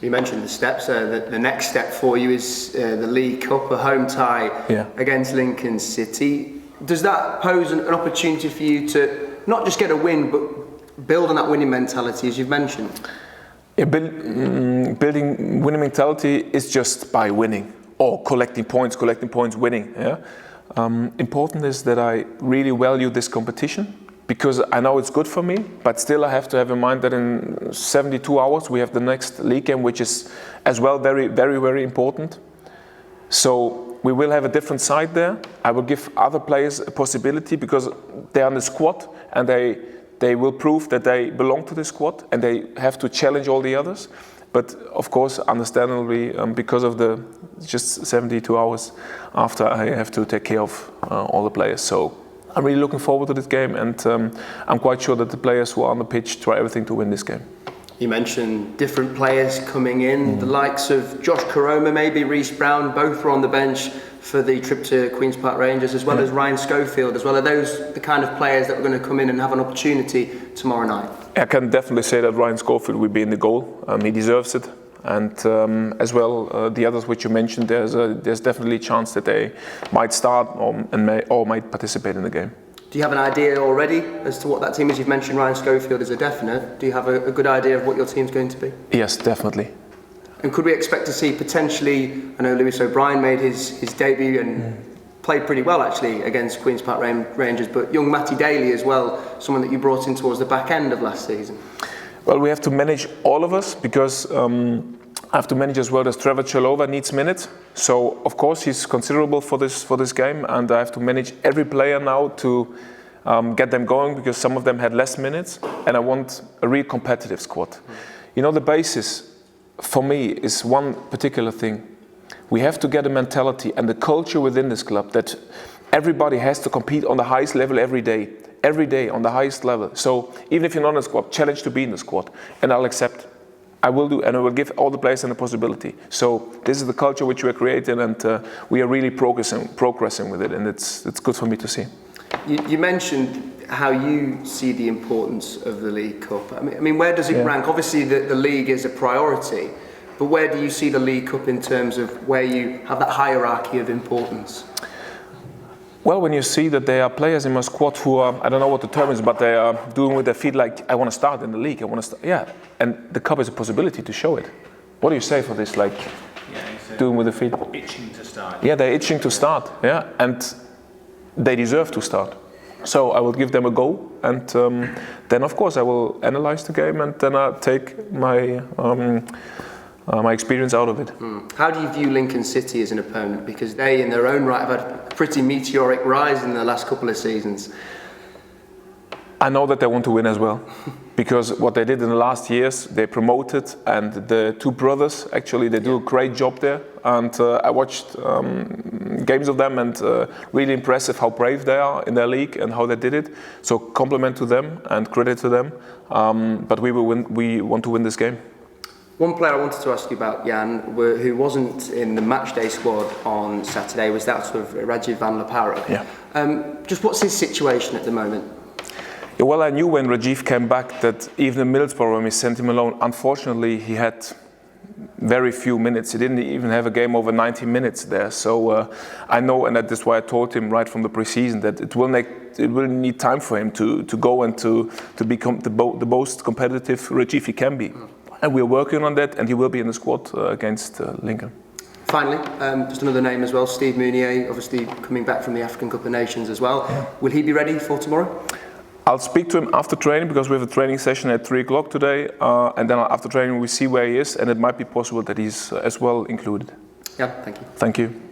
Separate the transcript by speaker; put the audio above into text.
Speaker 1: You mentioned the steps. The next step for you is the League Cup, a home tie against Lincoln City. Does that pose an opportunity for you to not just get a win, but build on that winning mentality, as you've mentioned?
Speaker 2: Yeah, building winning mentality is just by winning or collecting points, winning. Yeah. Important is that I really value this competition, because I know it's good for me, but still I have to have in mind that in 72 hours we have the next league game, which is as well very, very, very important. So we will have a different side there. I will give other players a possibility, because they are in the squad and they will prove that they belong to the squad, and they have to challenge all the others. But of course, understandably, because of the just 72 hours after, I have to take care of all the players. So I'm really looking forward to this game, and I'm quite sure that the players who are on the pitch try everything to win this game.
Speaker 1: You mentioned different players coming in, the likes of Josh Koroma, maybe Reece Brown, both were on the bench for the trip to Queen's Park Rangers, as well as Ryan Schofield, as well. Are those the kind of players that are going to come in and have an opportunity tomorrow night?
Speaker 2: I can definitely say that Ryan Schofield will be in the goal. He deserves it. And as well, the others which you mentioned, there's definitely a chance that they might start or might participate in the game.
Speaker 1: Do you have an idea already as to what that team is? You've mentioned Ryan Schofield as a definite. Do you have a good idea of what your team's going to be?
Speaker 2: Yes, definitely.
Speaker 1: And could we expect to see potentially, I know Lewis O'Brien made his debut and played pretty well actually against Queen's Park Rangers, but young Matty Daly as well, someone that you brought in towards the back end of last season?
Speaker 2: Well, we have to manage all of us, because I have to manage as well as Trevor Chalova needs minutes. So of course he's considerable for this game, and I have to manage every player now to get them going, because some of them had less minutes, and I want a real competitive squad. You know, the basis for me is one particular thing. We have to get a mentality and the culture within this club that everybody has to compete on the highest level every day on the highest level. So even if you're not in the squad, challenge to be in the squad, and I'll accept. I will do, and I will give all the players the possibility. So this is the culture which we're creating, and we are really progressing with it, and it's good for me to see.
Speaker 1: You mentioned how you see the importance of the League Cup. I mean, where does it rank? Obviously, the league is a priority, but where do you see the League Cup in terms of where you have that hierarchy of importance?
Speaker 2: Well, when you see that there are players in my squad who are, I don't know what the term is, but they are doing with their feet like, I want to start in the league, and the cup is a possibility to show it. What do you say for this, like doing with the feet?
Speaker 3: Itching to start.
Speaker 2: Yeah, they're itching to start, and they deserve to start. So I will give them a go, and then of course I will analyze the game, and then I'll take my experience out of it.
Speaker 1: How do you view Lincoln City as an opponent? Because they, in their own right, have had a pretty meteoric rise in the last couple of seasons.
Speaker 2: I know that they want to win as well, because what they did in the last years, they promoted, and the two brothers, actually, they do a great job there. And I watched games of them, and really impressive how brave they are in their league and how they did it. So compliment to them and credit to them. But we will win. We want to win this game.
Speaker 1: One player I wanted to ask you about, Jan, who wasn't in the matchday squad on Saturday, was that of Rajiv van Lepara.
Speaker 2: Yeah.
Speaker 1: Just what's his situation at the moment?
Speaker 2: Yeah, well, I knew when Rajiv came back that even in Middlesbrough, when we sent him alone, unfortunately, he had very few minutes. He didn't even have a game over 90 minutes there. So I know, and that is why I told him right from the pre-season that it will need time for him to go and to become the most competitive Rajiv he can be. And we're working on that, and he will be in the squad against Lincoln.
Speaker 1: Finally, just another name as well, Steve Mounier, obviously coming back from the African Cup of Nations as well. Yeah. Will he be ready for tomorrow?
Speaker 2: I'll speak to him after training, because we have a training session at 3 o'clock today, and then after training we see where he is, and it might be possible that he's as well included.
Speaker 1: Yeah, thank you.
Speaker 2: Thank you.